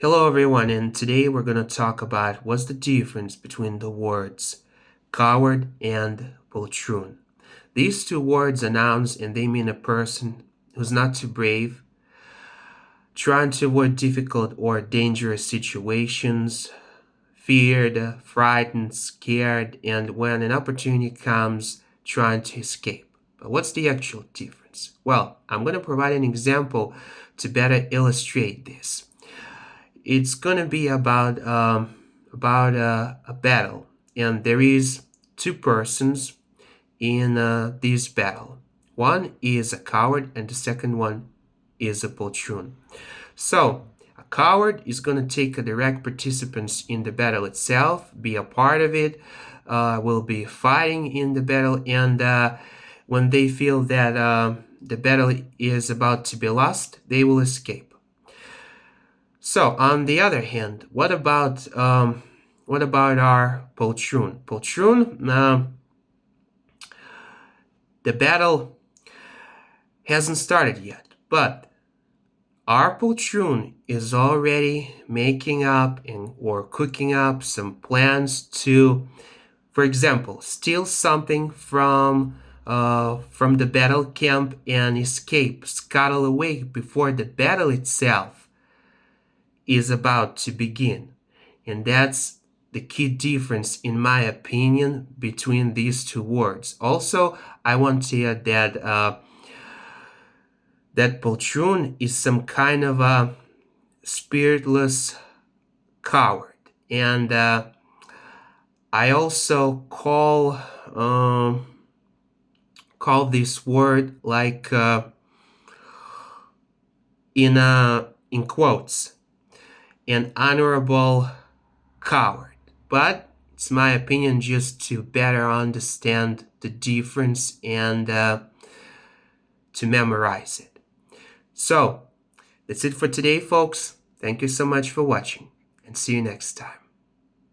Hello everyone, and today we're going to talk about what's the difference between the words coward and poltroon. These two words are nouns and they mean a person who's not too brave, trying to avoid difficult or dangerous situations, feared, frightened, scared, and when an opportunity comes, trying to escape. But what's the actual difference? Well, I'm going to provide an example to better illustrate this. It's gonna be about a battle, and there is two persons in this battle. One is a coward, and the second one is a poltroon. So a coward is gonna take a direct participants in the battle itself, be a part of it, will be fighting in the battle, and when they feel that the battle is about to be lost, they will escape. So, on the other hand, what about our Poltroon? Poltroon, the battle hasn't started yet, but our Poltroon is already making up or cooking up some plans to, for example, steal something from the battle camp and escape, scuttle away before the battle itself is about to begin. And that's the key difference, in my opinion, between these two words. Also, I want to add that poltroon is some kind of a spiritless coward. And I also call this word like in quotes, an honorable coward. But it's my opinion just to better understand the difference and to memorize it. So that's it for today, folks. Thank you so much for watching, and see you next time.